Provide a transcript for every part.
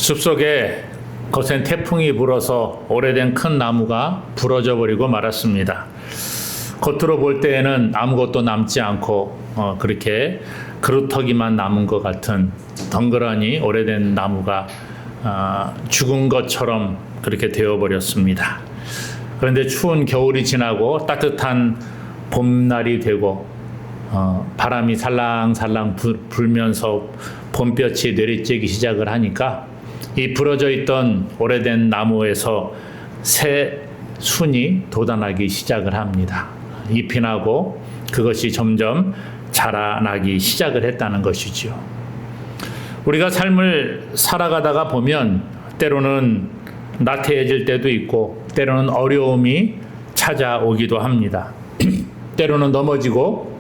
숲속에 거센 태풍이 불어서 오래된 큰 나무가 부러져 버리고 말았습니다. 겉으로 볼 때에는 아무것도 남지 않고 그렇게 그루터기만 남은 것 같은 덩그러니 오래된 나무가 죽은 것처럼 그렇게 되어버렸습니다. 그런데 추운 겨울이 지나고 따뜻한 봄날이 되고 바람이 살랑살랑 불면서 봄볕이 내리쬐기 시작을 하니까 이 부러져 있던 오래된 나무에서 새 순이 돋아나기 시작을 합니다. 잎이 나고 그것이 점점 자라나기 시작을 했다는 것이죠. 우리가 삶을 살아가다가 보면 때로는 나태해질 때도 있고 때로는 어려움이 찾아오기도 합니다. 때로는 넘어지고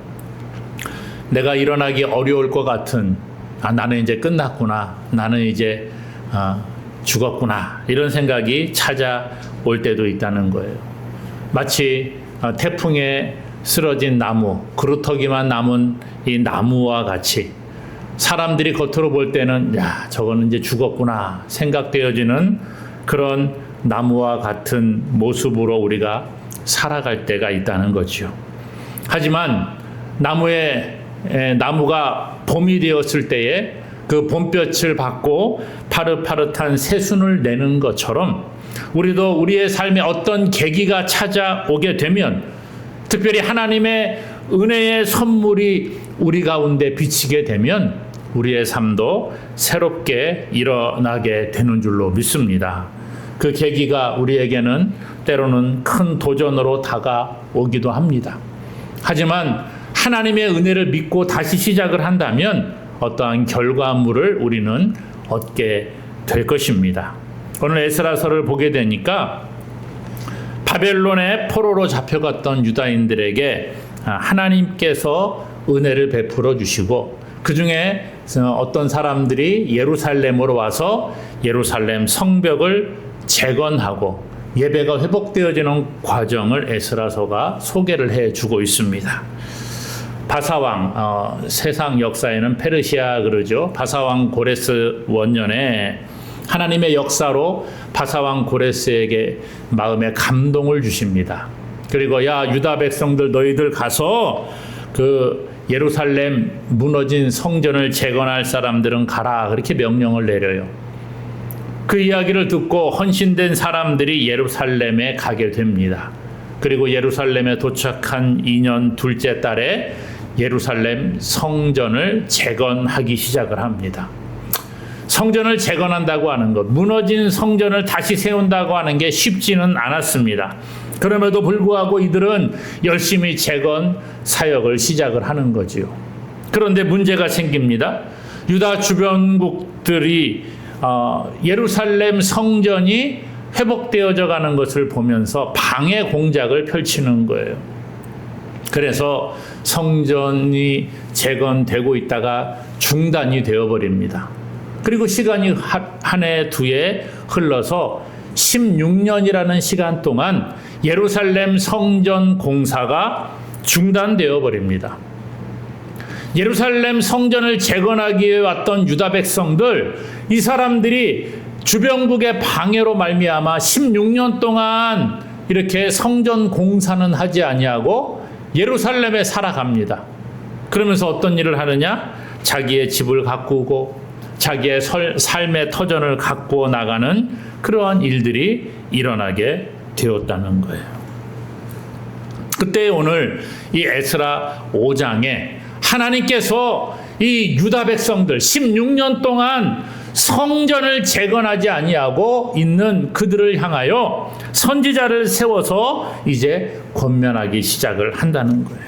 내가 일어나기 어려울 것 같은 나는 이제 끝났구나, 나는 이제 죽었구나, 이런 생각이 찾아올 때도 있다는 거예요. 마치 태풍에 쓰러진 나무, 그루터기만 남은 이 나무와 같이 사람들이 겉으로 볼 때는 저거는 이제 죽었구나 생각되어지는 그런 나무와 같은 모습으로 우리가 살아갈 때가 있다는 거죠. 하지만 나무가 봄이 되었을 때에 그 봄볕을 받고 파릇파릇한 새순을 내는 것처럼 우리도 우리의 삶에 어떤 계기가 찾아오게 되면, 특별히 하나님의 은혜의 선물이 우리 가운데 비치게 되면 우리의 삶도 새롭게 일어나게 되는 줄로 믿습니다. 그 계기가 우리에게는 때로는 큰 도전으로 다가오기도 합니다. 하지만 하나님의 은혜를 믿고 다시 시작을 한다면 어떠한 결과물을 우리는 얻게 될 것입니다. 오늘 에스라서를 보게 되니까 바벨론의 포로로 잡혀갔던 유다인들에게 하나님께서 은혜를 베풀어 주시고, 그 중에 어떤 사람들이 예루살렘으로 와서 예루살렘 성벽을 재건하고 예배가 회복되어지는 과정을 에스라서가 소개를 해주고 있습니다. 바사왕, 세상 역사에는 페르시아 그러죠. 바사왕 고레스 원년에 하나님의 역사로 바사왕 고레스에게 마음에 감동을 주십니다. 그리고 유다 백성들, 너희들 가서 그 예루살렘 무너진 성전을 재건할 사람들은 가라, 그렇게 명령을 내려요. 그 이야기를 듣고 헌신된 사람들이 예루살렘에 가게 됩니다. 그리고 예루살렘에 도착한 2년 둘째 달에 예루살렘 성전을 재건하기 시작을 합니다. 성전을 재건한다고 하는 것, 무너진 성전을 다시 세운다고 하는 게 쉽지는 않았습니다. 그럼에도 불구하고 이들은 열심히 재건 사역을 시작을 하는 거지요. 그런데 문제가 생깁니다. 유다 주변국들이 예루살렘 성전이 회복되어져 가는 것을 보면서 방해 공작을 펼치는 거예요. 그래서 성전이 재건되고 있다가 중단이 되어버립니다. 그리고 시간이 한 해, 두 해 흘러서 16년이라는 시간 동안 예루살렘 성전 공사가 중단되어 버립니다. 예루살렘 성전을 재건하기 위해 왔던 유다 백성들, 이 사람들이 주변국의 방해로 말미암아 16년 동안 이렇게 성전 공사는 하지 아니하고 예루살렘에 살아갑니다. 그러면서 어떤 일을 하느냐? 자기의 집을 가꾸고 자기의 삶의 터전을 갖고 나가는 그러한 일들이 일어나게 되었다는 거예요. 그때 오늘 이 에스라 5장에 하나님께서 이 유다 백성들 16년 동안 성전을 재건하지 아니하고 있는 그들을 향하여 선지자를 세워서 이제 권면하기 시작을 한다는 거예요.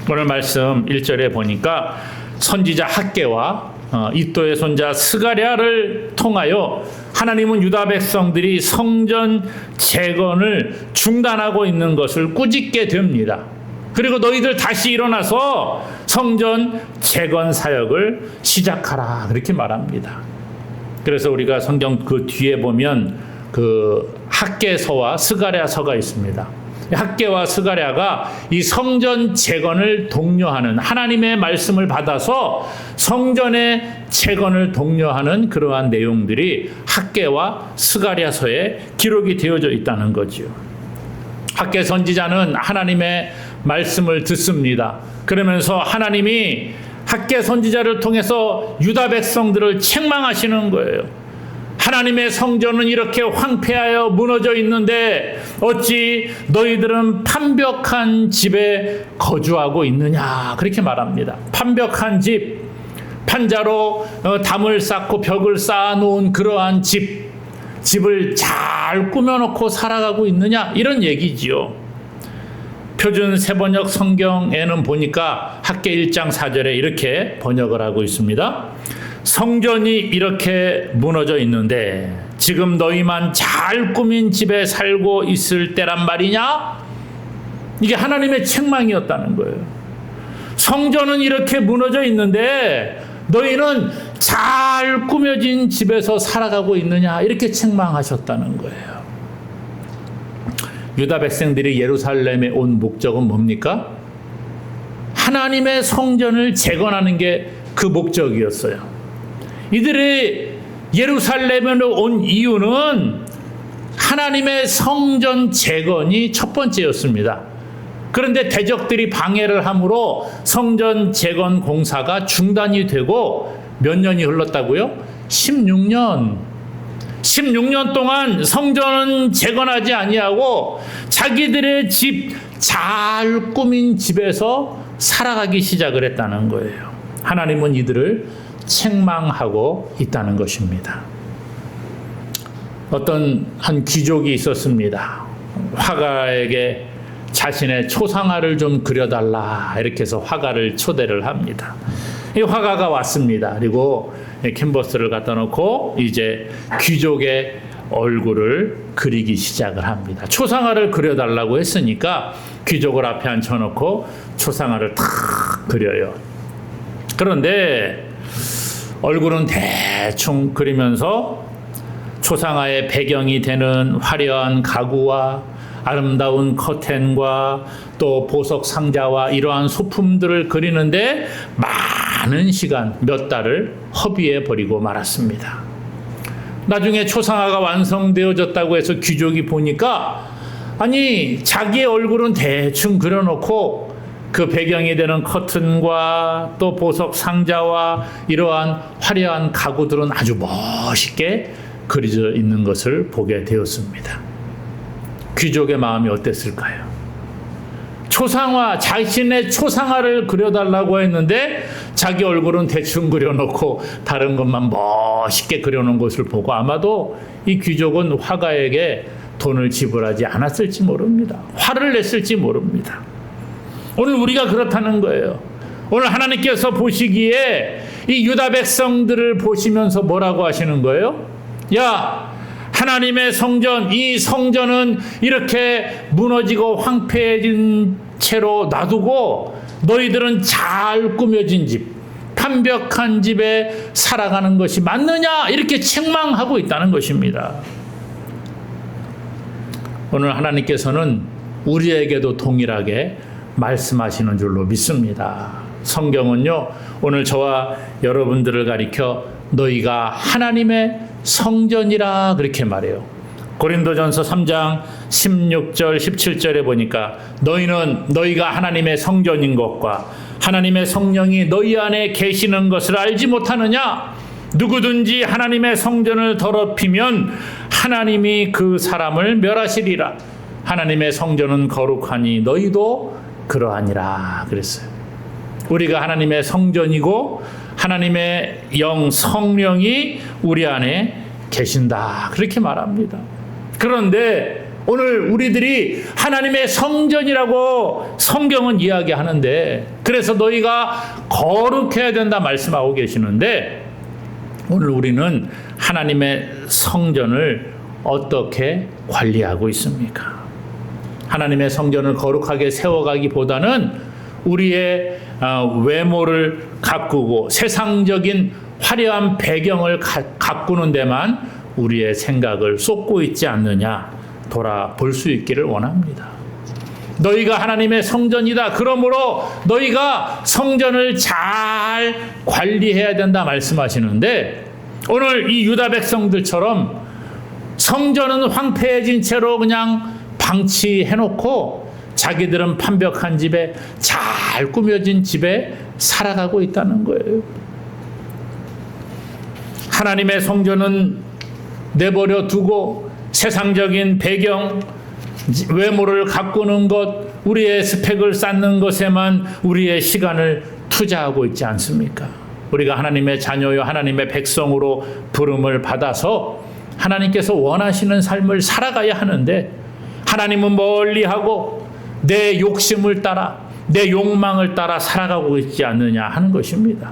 오늘 말씀 1절에 보니까 선지자 학개와 이도의 손자 스가랴를 통하여 하나님은 유다 백성들이 성전 재건을 중단하고 있는 것을 꾸짖게 됩니다. 그리고 너희들 다시 일어나서 성전 재건 사역을 시작하라, 그렇게 말합니다. 그래서 우리가 성경 그 뒤에 보면 그 학개서와 스가랴서가 있습니다. 학개와 스가랴가 이 성전 재건을 독려하는, 하나님의 말씀을 받아서 성전의 재건을 독려하는 그러한 내용들이 학개와 스가랴서에 기록이 되어져 있다는 거지요. 학개 선지자는 하나님의 말씀을 듣습니다. 그러면서 하나님이 학개 선지자를 통해서 유다 백성들을 책망하시는 거예요. 하나님의 성전은 이렇게 황폐하여 무너져 있는데 어찌 너희들은 판벽한 집에 거주하고 있느냐, 그렇게 말합니다. 판벽한 집, 판자로 담을 쌓고 벽을 쌓아놓은 그러한 집을 잘 꾸며놓고 살아가고 있느냐, 이런 얘기지요. 표준 세번역 성경에는 보니까 학개 1장 4절에 이렇게 번역을 하고 있습니다. 성전이 이렇게 무너져 있는데 지금 너희만 잘 꾸민 집에 살고 있을 때란 말이냐? 이게 하나님의 책망이었다는 거예요. 성전은 이렇게 무너져 있는데 너희는 잘 꾸며진 집에서 살아가고 있느냐, 이렇게 책망하셨다는 거예요. 유다 백성들이 예루살렘에 온 목적은 뭡니까? 하나님의 성전을 재건하는 게 그 목적이었어요. 이들이 예루살렘에 온 이유는 하나님의 성전 재건이 첫 번째였습니다. 그런데 대적들이 방해를 함으로 성전 재건 공사가 중단이 되고 몇 년이 흘렀다고요? 16년 동안 성전은 재건하지 아니하고 자기들의 집, 잘 꾸민 집에서 살아가기 시작을 했다는 거예요. 하나님은 이들을 책망하고 있다는 것입니다. 어떤 한 귀족이 있었습니다. 화가에게 자신의 초상화를 좀 그려달라, 이렇게 해서 화가를 초대를 합니다. 이 화가가 왔습니다. 그리고 캔버스를 갖다 놓고 이제 귀족의 얼굴을 그리기 시작을 합니다. 초상화를 그려달라고 했으니까 귀족을 앞에 앉혀놓고 초상화를 탁 그려요. 그런데 얼굴은 대충 그리면서 초상화의 배경이 되는 화려한 가구와 아름다운 커튼과 또 보석 상자와 이러한 소품들을 그리는데 많은 시간, 몇 달을 허비해 버리고 말았습니다. 나중에 초상화가 완성되어졌다고 해서 귀족이 보니까, 아니, 자기의 얼굴은 대충 그려놓고 그 배경이 되는 커튼과 또 보석 상자와 이러한 화려한 가구들은 아주 멋있게 그려져 있는 것을 보게 되었습니다. 귀족의 마음이 어땠을까요? 자신의 초상화를 그려달라고 했는데 자기 얼굴은 대충 그려놓고 다른 것만 멋있게 그려놓은 것을 보고 아마도 이 귀족은 화가에게 돈을 지불하지 않았을지 모릅니다. 화를 냈을지 모릅니다. 오늘 우리가 그렇다는 거예요. 오늘 하나님께서 보시기에 이 유다 백성들을 보시면서 뭐라고 하시는 거예요? 야, 하나님의 성전, 이 성전은 이렇게 무너지고 황폐해진 채로 놔두고 너희들은 잘 꾸며진 집, 판벽한 집에 살아가는 것이 맞느냐? 이렇게 책망하고 있다는 것입니다. 오늘 하나님께서는 우리에게도 동일하게 말씀하시는 줄로 믿습니다. 성경은요, 오늘 저와 여러분들을 가리켜 너희가 하나님의 성전이라 그렇게 말해요. 고린도전서 3장 16절 17절에 보니까 너희가 하나님의 성전인 것과 하나님의 성령이 너희 안에 계시는 것을 알지 못하느냐? 누구든지 하나님의 성전을 더럽히면 하나님이 그 사람을 멸하시리라. 하나님의 성전은 거룩하니 너희도 그러하니라 그랬어요. 우리가 하나님의 성전이고 하나님의 영 성령이 우리 안에 계신다 그렇게 말합니다. 그런데 오늘 우리들이 하나님의 성전이라고 성경은 이야기하는데, 그래서 너희가 거룩해야 된다 말씀하고 계시는데, 오늘 우리는 하나님의 성전을 어떻게 관리하고 있습니까? 하나님의 성전을 거룩하게 세워가기보다는 우리의 외모를 가꾸고 세상적인 화려한 배경을 가꾸는 데만 우리의 생각을 쏟고 있지 않느냐 돌아볼 수 있기를 원합니다. 너희가 하나님의 성전이다. 그러므로 너희가 성전을 잘 관리해야 된다 말씀하시는데, 오늘 이 유다 백성들처럼 성전은 황폐해진 채로 그냥 방치해놓고 자기들은 판벽한 집에, 잘 꾸며진 집에 살아가고 있다는 거예요. 하나님의 성전은 내버려 두고 세상적인 배경, 외모를 가꾸는 것, 우리의 스펙을 쌓는 것에만 우리의 시간을 투자하고 있지 않습니까? 우리가 하나님의 자녀요 하나님의 백성으로 부름을 받아서 하나님께서 원하시는 삶을 살아가야 하는데, 하나님은 멀리하고 내 욕심을 따라, 내 욕망을 따라 살아가고 있지 않느냐 하는 것입니다.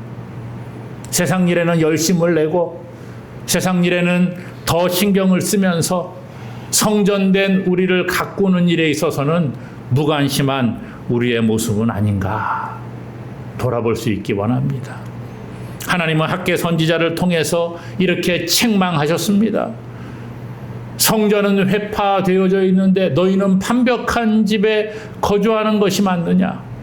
세상 일에는 열심을 내고 세상 일에는 더 신경을 쓰면서 성전된 우리를 가꾸는 일에 있어서는 무관심한 우리의 모습은 아닌가 돌아볼 수 있기 원합니다. 하나님은 학개 선지자를 통해서 이렇게 책망하셨습니다. 성전은 회파되어져 있는데 너희는 판벽한 집에 거주하는 것이 맞느냐?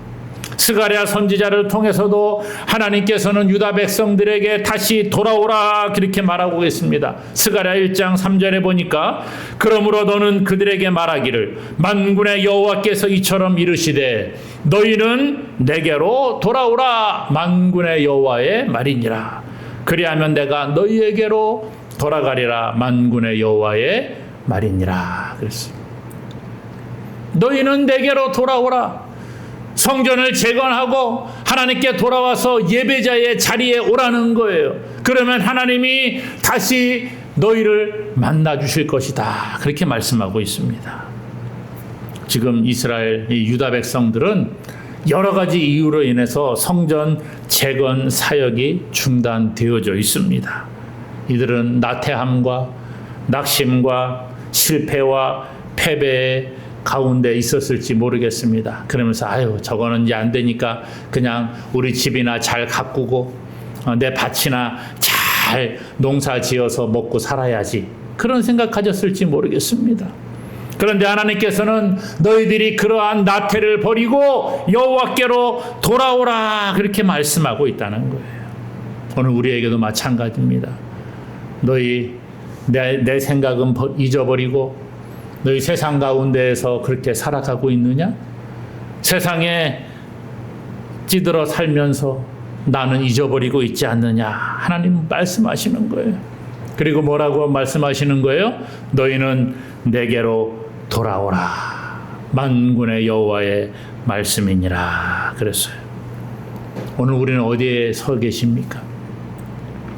스가랴 선지자를 통해서도 하나님께서는 유다 백성들에게 다시 돌아오라 그렇게 말하고 계십니다. 스가랴 1장 3절에 보니까 그러므로 너는 그들에게 말하기를 만군의 여호와께서 이처럼 이르시되 너희는 내게로 돌아오라 만군의 여호와의 말이니라. 그리하면 내가 너희에게로 돌아가리라 만군의 여호와의 말이니라. 그랬습니다. 너희는 내게로 돌아오라. 성전을 재건하고 하나님께 돌아와서 예배자의 자리에 오라는 거예요. 그러면 하나님이 다시 너희를 만나 주실 것이다. 그렇게 말씀하고 있습니다. 지금 이스라엘 유다 백성들은 여러 가지 이유로 인해서 성전 재건 사역이 중단되어져 있습니다. 이들은 나태함과 낙심과 실패와 패배 가운데 있었을지 모르겠습니다. 그러면서 아유 저거는 이제 안 되니까 그냥 우리 집이나 잘 가꾸고 내 밭이나 잘 농사 지어서 먹고 살아야지, 그런 생각 가졌을지 모르겠습니다. 그런데 하나님께서는 너희들이 그러한 나태를 버리고 여호와께로 돌아오라 그렇게 말씀하고 있다는 거예요. 오늘 우리에게도 마찬가지입니다. 너희 내 생각은 잊어버리고 너희 세상 가운데에서 그렇게 살아가고 있느냐? 세상에 찌들어 살면서 나는 잊어버리고 있지 않느냐? 하나님 말씀하시는 거예요. 그리고 뭐라고 말씀하시는 거예요? 너희는 내게로 돌아오라. 만군의 여호와의 말씀이니라. 그랬어요. 오늘 우리는 어디에 서 계십니까?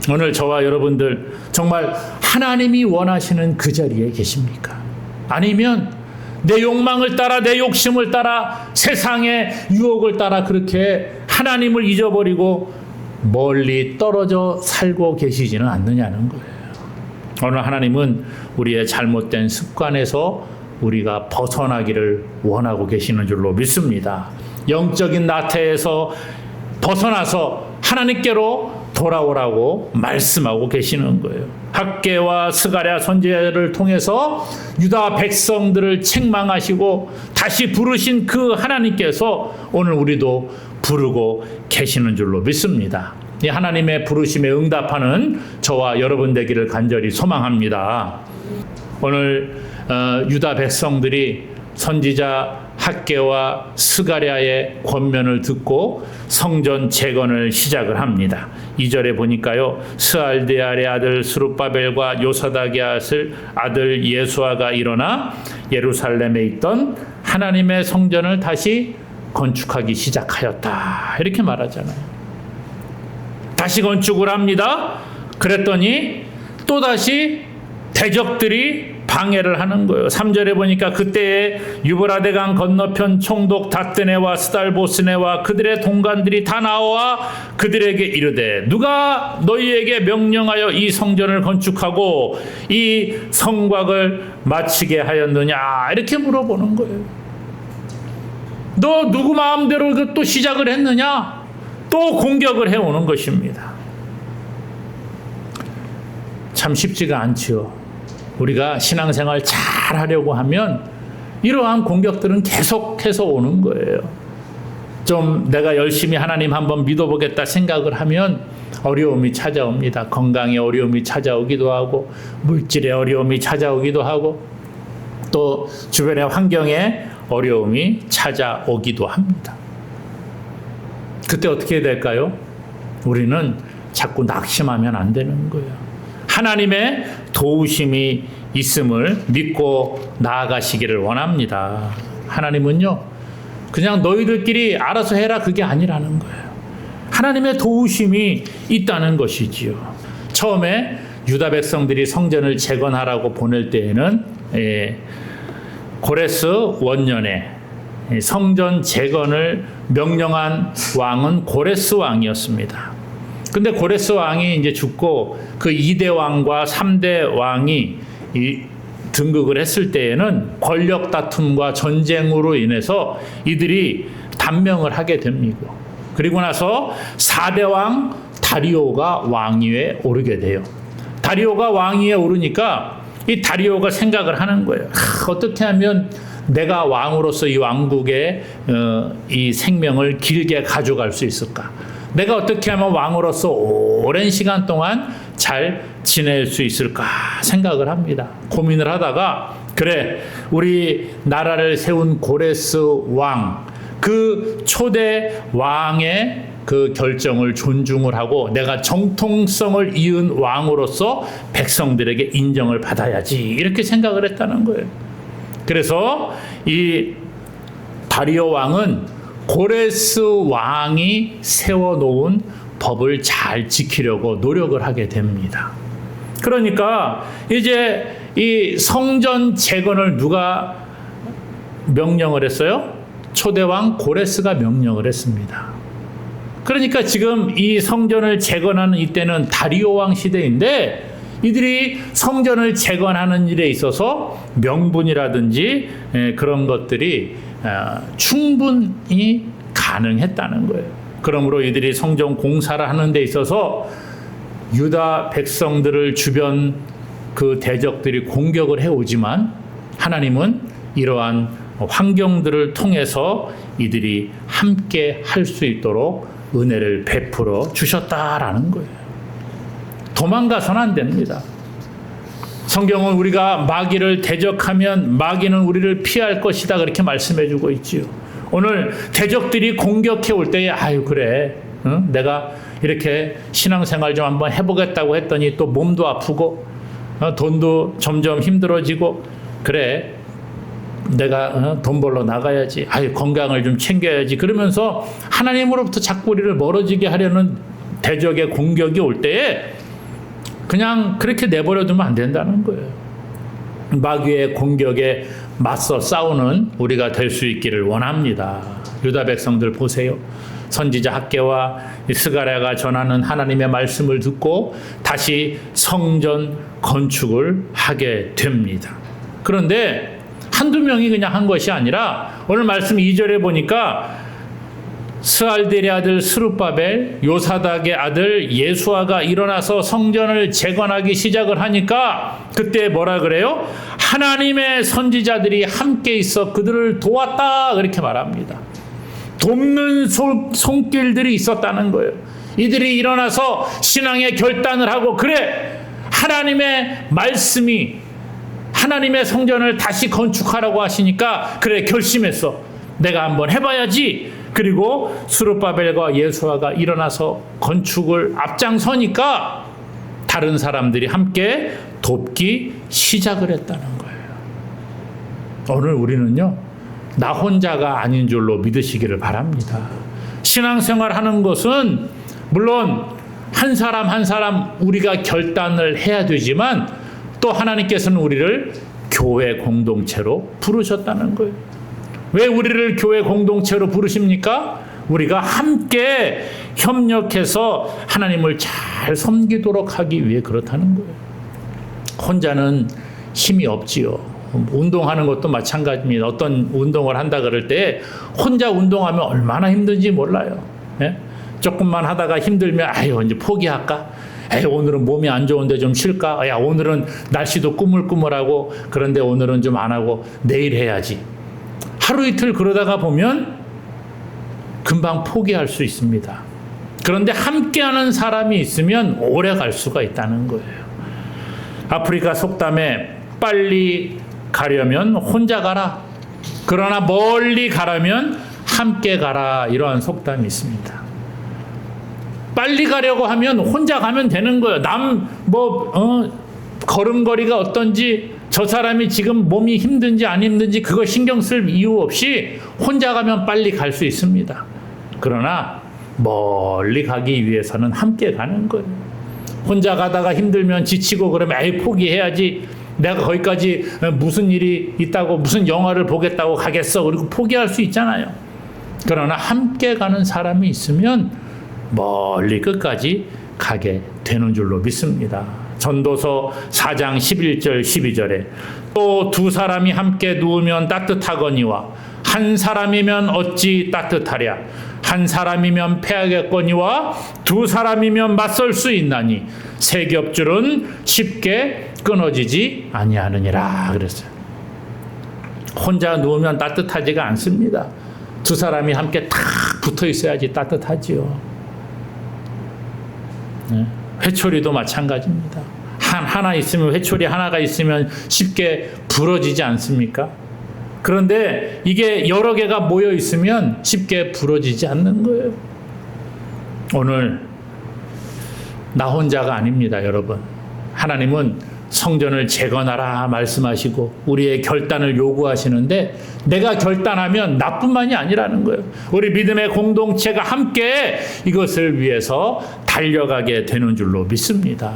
오늘 저와 여러분들 정말 하나님이 원하시는 그 자리에 계십니까? 아니면 내 욕망을 따라, 내 욕심을 따라, 세상의 유혹을 따라 그렇게 하나님을 잊어버리고 멀리 떨어져 살고 계시지는 않느냐는 거예요. 오늘 하나님은 우리의 잘못된 습관에서 우리가 벗어나기를 원하고 계시는 줄로 믿습니다. 영적인 나태에서 벗어나서 하나님께로 돌아오라고 말씀하고 계시는 거예요. 학개와 스가랴 선지자를 통해서 유다 백성들을 책망하시고 다시 부르신 그 하나님께서 오늘 우리도 부르고 계시는 줄로 믿습니다. 이 하나님의 부르심에 응답하는 저와 여러분 되기를 간절히 소망합니다. 오늘 유다 백성들이 선지자 학개와 스가랴의 권면을 듣고 성전 재건을 시작을 합니다. 2절에 보니까요. 스알디알의 아들 스룹바벨과 요사닥의 아들 예수아가 일어나 예루살렘에 있던 하나님의 성전을 다시 건축하기 시작하였다. 이렇게 말하잖아요. 다시 건축을 합니다. 그랬더니 또다시 대적들이 방해를 하는 거예요. 3절에 보니까 그때에 유브라데강 건너편 총독 다뜨네와 스달보스네와 그들의 동관들이 다 나와 그들에게 이르되 누가 너희에게 명령하여 이 성전을 건축하고 이 성곽을 마치게 하였느냐 이렇게 물어보는 거예요. 너 누구 마음대로 또 시작을 했느냐? 또 공격을 해오는 것입니다. 참 쉽지가 않지요. 우리가 신앙생활 잘 하려고 하면 이러한 공격들은 계속해서 오는 거예요. 좀 내가 열심히 하나님 한번 믿어보겠다 생각을 하면 어려움이 찾아옵니다. 건강에 어려움이 찾아오기도 하고 물질의 어려움이 찾아오기도 하고 또 주변의 환경에 어려움이 찾아오기도 합니다. 그때 어떻게 될까요? 우리는 자꾸 낙심하면 안 되는 거예요. 하나님의 도우심이 있음을 믿고 나아가시기를 원합니다. 하나님은요, 그냥 너희들끼리 알아서 해라 그게 아니라는 거예요. 하나님의 도우심이 있다는 것이지요. 처음에 유다 백성들이 성전을 재건하라고 보낼 때에는 고레스 원년에 성전 재건을 명령한 왕은 고레스 왕이었습니다. 근데 고레스 왕이 이제 죽고 그 2대 왕과 3대 왕이 등극을 했을 때에는 권력 다툼과 전쟁으로 인해서 이들이 단명을 하게 됩니다. 그리고 나서 4대 왕 다리오가 왕위에 오르게 돼요. 다리오가 왕위에 오르니까 이 다리오가 생각을 하는 거예요. 어떻게 하면 내가 왕으로서 이 왕국의 이 생명을 길게 가져갈 수 있을까? 내가 어떻게 하면 왕으로서 오랜 시간 동안 잘 지낼 수 있을까 생각을 합니다. 고민을 하다가 그래, 우리 나라를 세운 고레스 왕, 그 초대 왕의 그 결정을 존중을 하고 내가 정통성을 이은 왕으로서 백성들에게 인정을 받아야지 이렇게 생각을 했다는 거예요. 그래서 이 다리오 왕은 고레스 왕이 세워놓은 법을 잘 지키려고 노력을 하게 됩니다. 그러니까 이제 이 성전 재건을 누가 명령을 했어요? 초대왕 고레스가 명령을 했습니다. 그러니까 지금 이 성전을 재건하는 이때는 다리오 왕 시대인데 이들이 성전을 재건하는 일에 있어서 명분이라든지 그런 것들이 충분히 가능했다는 거예요. 그러므로 이들이 성전 공사를 하는 데 있어서 유다 백성들을 주변 그 대적들이 공격을 해오지만 하나님은 이러한 환경들을 통해서 이들이 함께 할 수 있도록 은혜를 베풀어 주셨다라는 거예요. 도망가서는 안 됩니다. 성경은 우리가 마귀를 대적하면 마귀는 우리를 피할 것이다 그렇게 말씀해 주고 있지요. 오늘 대적들이 공격해 올 때에 아유 그래 내가 이렇게 신앙생활 좀 한번 해보겠다고 했더니 또 몸도 아프고 돈도 점점 힘들어지고 그래 내가 돈 벌러 나가야지 아유 건강을 좀 챙겨야지 그러면서 하나님으로부터 자꾸 우리를 멀어지게 하려는 대적의 공격이 올 때에 그냥 그렇게 내버려두면 안 된다는 거예요. 마귀의 공격에 맞서 싸우는 우리가 될 수 있기를 원합니다. 유다 백성들 보세요. 선지자 학개와 스가랴가 전하는 하나님의 말씀을 듣고 다시 성전 건축을 하게 됩니다. 그런데 한두 명이 그냥 한 것이 아니라 오늘 말씀 2절에 보니까 스알델의 아들 스룹바벨, 요사닥의 아들 예수아가 일어나서 성전을 재건하기 시작을 하니까 그때 뭐라 그래요? 하나님의 선지자들이 함께 있어 그들을 도왔다 그렇게 말합니다. 돕는 손길들이 있었다는 거예요. 이들이 일어나서 신앙의 결단을 하고 그래 하나님의 말씀이 하나님의 성전을 다시 건축하라고 하시니까 그래 결심했어. 내가 한번 해봐야지. 그리고 스룹바벨과 예수아가 일어나서 건축을 앞장서니까 다른 사람들이 함께 돕기 시작을 했다는 거예요. 오늘 우리는요, 나 혼자가 아닌 줄로 믿으시기를 바랍니다. 신앙생활 하는 것은 물론 한 사람 한 사람 우리가 결단을 해야 되지만 또 하나님께서는 우리를 교회 공동체로 부르셨다는 거예요. 왜 우리를 교회 공동체로 부르십니까? 우리가 함께 협력해서 하나님을 잘 섬기도록 하기 위해 그렇다는 거예요. 혼자는 힘이 없지요. 운동하는 것도 마찬가지입니다. 어떤 운동을 한다 그럴 때 혼자 운동하면 얼마나 힘든지 몰라요. 예? 조금만 하다가 힘들면 아유 이제 포기할까? 에이, 오늘은 몸이 안 좋은데 좀 쉴까? 야 오늘은 날씨도 꾸물꾸물하고 그런데 오늘은 좀 안 하고 내일 해야지. 하루 이틀 그러다가 보면 금방 포기할 수 있습니다. 그런데 함께하는 사람이 있으면 오래 갈 수가 있다는 거예요. 아프리카 속담에 빨리 가려면 혼자 가라. 그러나 멀리 가려면 함께 가라. 이러한 속담이 있습니다. 빨리 가려고 하면 혼자 가면 되는 거예요. 걸음걸이가 어떤지, 저 사람이 지금 몸이 힘든지 안 힘든지 그거 신경 쓸 이유 없이 혼자 가면 빨리 갈 수 있습니다. 그러나 멀리 가기 위해서는 함께 가는 거예요. 혼자 가다가 힘들면 지치고 그러면 에이 포기해야지. 내가 거기까지 무슨 일이 있다고 무슨 영화를 보겠다고 가겠어. 그리고 포기할 수 있잖아요. 그러나 함께 가는 사람이 있으면 멀리 끝까지 가게 되는 줄로 믿습니다. 전도서 4장 11절 12절에 또 두 사람이 함께 누우면 따뜻하거니와 한 사람이면 어찌 따뜻하랴. 한 사람이면 패하겠거니와 두 사람이면 맞설 수 있나니 세 겹줄은 쉽게 끊어지지 아니하느니라 그랬어요. 혼자 누우면 따뜻하지가 않습니다. 두 사람이 함께 탁 붙어 있어야지 따뜻하지요. 네. 회초리도 마찬가지입니다. 하나 있으면, 회초리 하나가 있으면 쉽게 부러지지 않습니까? 그런데 이게 여러 개가 모여 있으면 쉽게 부러지지 않는 거예요. 오늘 나 혼자가 아닙니다, 여러분. 하나님은 성전을 재건하라 말씀하시고 우리의 결단을 요구하시는데 내가 결단하면 나뿐만이 아니라는 거예요. 우리 믿음의 공동체가 함께 이것을 위해서 달려가게 되는 줄로 믿습니다.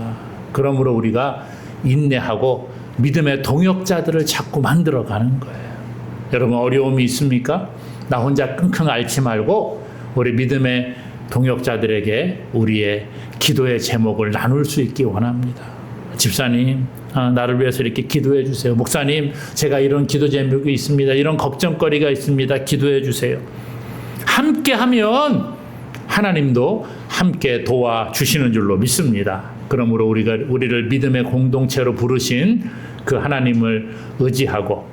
그러므로 우리가 인내하고 믿음의 동역자들을 자꾸 만들어가는 거예요. 여러분 어려움이 있습니까? 나 혼자 끙끙 앓지 말고 우리 믿음의 동역자들에게 우리의 기도의 제목을 나눌 수 있기 원합니다. 집사님, 나를 위해서 이렇게 기도해 주세요. 목사님, 제가 이런 기도 제목이 있습니다. 이런 걱정거리가 있습니다. 기도해 주세요. 함께 하면 하나님도 함께 도와주시는 줄로 믿습니다. 그러므로 우리를 믿음의 공동체로 부르신 그 하나님을 의지하고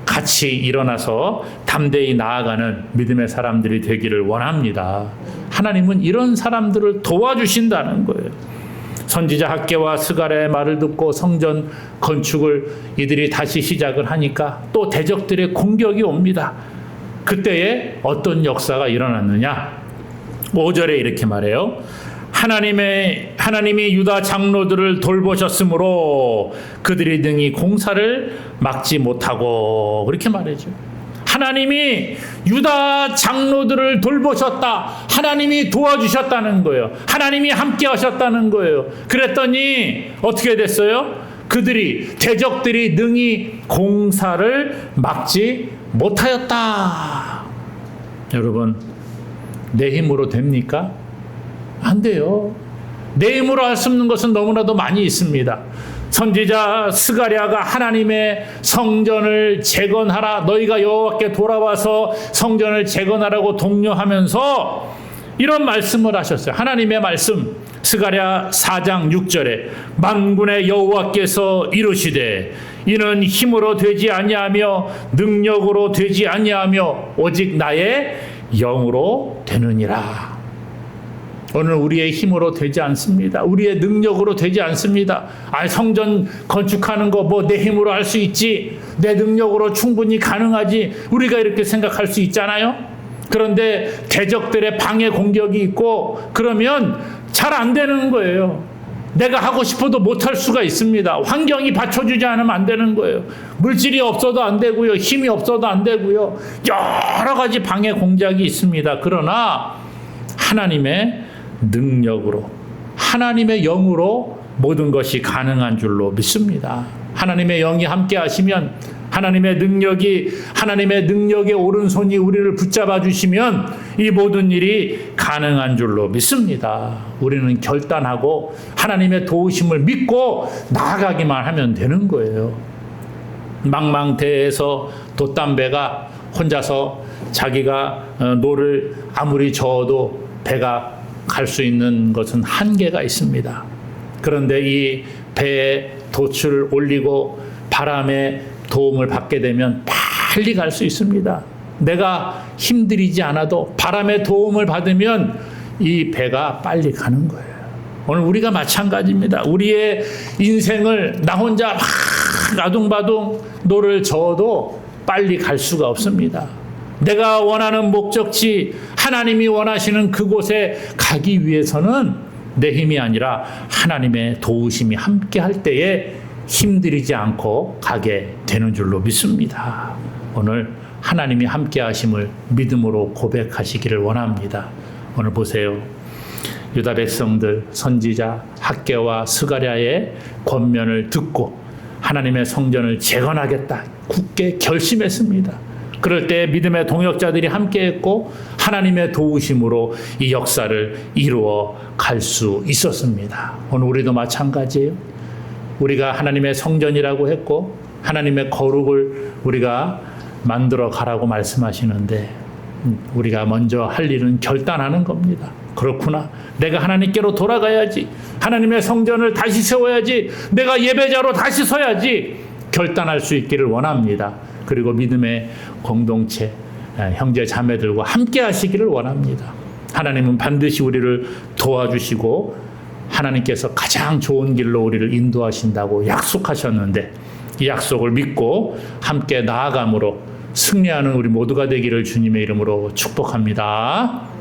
같이 일어나서 담대히 나아가는 믿음의 사람들이 되기를 원합니다. 하나님은 이런 사람들을 도와주신다는 거예요. 선지자 학개와 스가랴의 말을 듣고 성전 건축을 이들이 다시 시작을 하니까 또 대적들의 공격이 옵니다. 그때에 어떤 역사가 일어났느냐? 5절에 이렇게 말해요. 하나님이 유다 장로들을 돌보셨으므로 그들이 능히 공사를 막지 못하고 그렇게 말해죠. 하나님이 유다 장로들을 돌보셨다. 하나님이 도와주셨다는 거예요. 하나님이 함께 하셨다는 거예요. 그랬더니 어떻게 됐어요? 대적들이 능히 공사를 막지 못하였다. 여러분, 내 힘으로 됩니까? 안 돼요. 내 힘으로 할 수 없는 것은 너무나도 많이 있습니다. 선지자 스가랴가 하나님의 성전을 재건하라, 너희가 여호와께 돌아와서 성전을 재건하라고 독려하면서 이런 말씀을 하셨어요. 하나님의 말씀, 스가랴 4장 6절에 만군의 여호와께서 이르시되 이는 힘으로 되지 아니하며 능력으로 되지 아니하며 오직 나의 영으로 되느니라. 오늘 우리의 힘으로 되지 않습니다. 우리의 능력으로 되지 않습니다. 성전 건축하는 거 내 힘으로 할 수 있지. 내 능력으로 충분히 가능하지. 우리가 이렇게 생각할 수 있잖아요. 그런데 대적들의 방해 공격이 있고 그러면 잘 안 되는 거예요. 내가 하고 싶어도 못할 수가 있습니다. 환경이 받쳐주지 않으면 안 되는 거예요. 물질이 없어도 안 되고요. 힘이 없어도 안 되고요. 여러 가지 방해 공작이 있습니다. 그러나 하나님의 능력으로, 하나님의 영으로 모든 것이 가능한 줄로 믿습니다. 하나님의 영이 함께 하시면, 하나님의 능력의 오른손이 우리를 붙잡아 주시면 이 모든 일이 가능한 줄로 믿습니다. 우리는 결단하고 하나님의 도우심을 믿고 나아가기만 하면 되는 거예요. 망망대해에서 돛담배가 혼자서 자기가 노를 아무리 저어도 배가 갈 수 있는 것은 한계가 있습니다. 그런데 이 배에 돛을 올리고 바람의 도움을 받게 되면 빨리 갈 수 있습니다. 내가 힘들이지 않아도 바람의 도움을 받으면 이 배가 빨리 가는 거예요. 오늘 우리가 마찬가지입니다. 우리의 인생을 나 혼자 막 아둥바둥 노를 저어도 빨리 갈 수가 없습니다. 내가 원하는 목적지, 하나님이 원하시는 그곳에 가기 위해서는 내 힘이 아니라 하나님의 도우심이 함께 할 때에 힘들이지 않고 가게 되는 줄로 믿습니다. 오늘 하나님이 함께 하심을 믿음으로 고백하시기를 원합니다. 오늘 보세요. 유다 백성들 선지자 학개와 스가랴의 권면을 듣고 하나님의 성전을 재건하겠다 굳게 결심했습니다. 그럴 때 믿음의 동역자들이 함께했고 하나님의 도우심으로 이 역사를 이루어 갈 수 있었습니다. 오늘 우리도 마찬가지예요. 우리가 하나님의 성전이라고 했고 하나님의 거룩을 우리가 만들어 가라고 말씀하시는데 우리가 먼저 할 일은 결단하는 겁니다. 그렇구나. 내가 하나님께로 돌아가야지. 하나님의 성전을 다시 세워야지. 내가 예배자로 다시 서야지. 결단할 수 있기를 원합니다. 그리고 믿음의 공동체, 형제 자매들과 함께 하시기를 원합니다. 하나님은 반드시 우리를 도와주시고 하나님께서 가장 좋은 길로 우리를 인도하신다고 약속하셨는데 이 약속을 믿고 함께 나아감으로 승리하는 우리 모두가 되기를 주님의 이름으로 축복합니다.